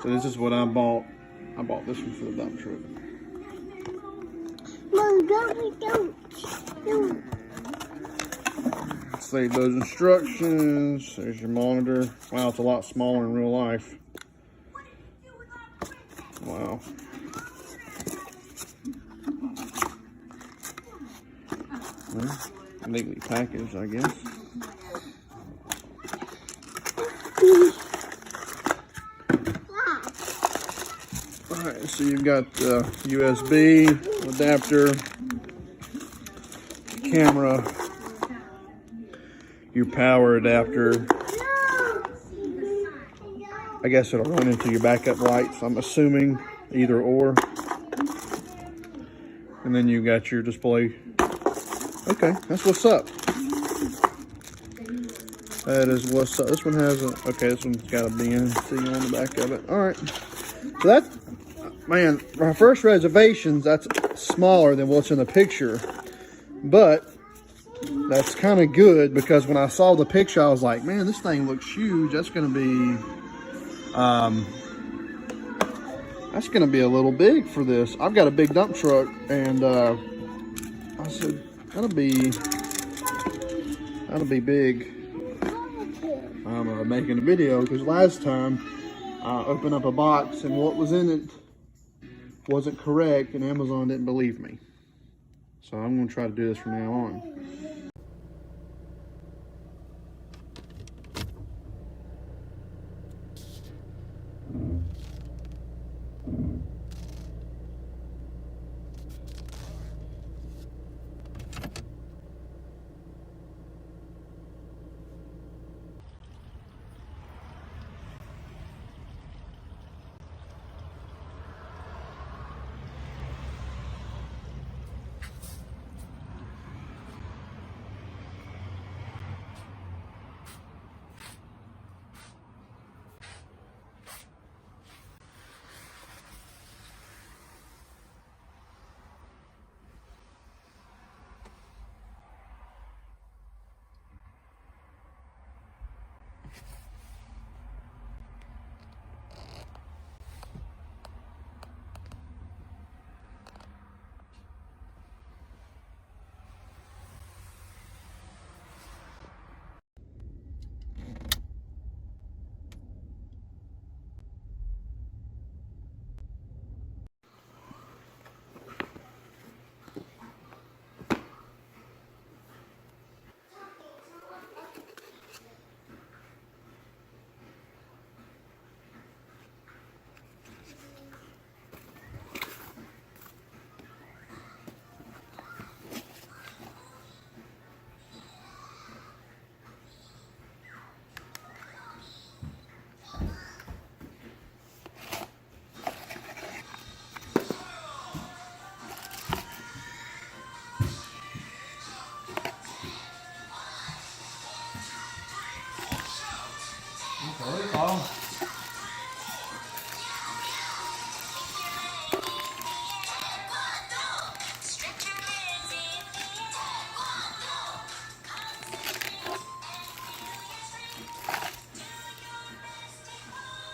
So this is what I bought. I bought this one for the dump truck. Mom, don't. Save those instructions. There's your monitor. Wow, it's a lot smaller in real life. Wow. Well, neatly packaged, I guess. Alright, so you've got the USB adapter, camera, your power adapter. I guess it'll run into your backup lights, I'm assuming, either or. And then you got your display. Okay, that's what's up. That is what's up. This one has a, okay, this one's got a BNC on the back of it. All right. So that, man, my first reservations, that's smaller than what's in the picture. But that's kind of good because when I saw the picture, I was like, man, this thing looks huge. That's going to be, a little big for this. I've got a big dump truck, and I said, that'll be big. I'm making a video because last time I opened up a box and what was in it wasn't correct, and Amazon didn't believe me. So I'm going to try to do this from now on.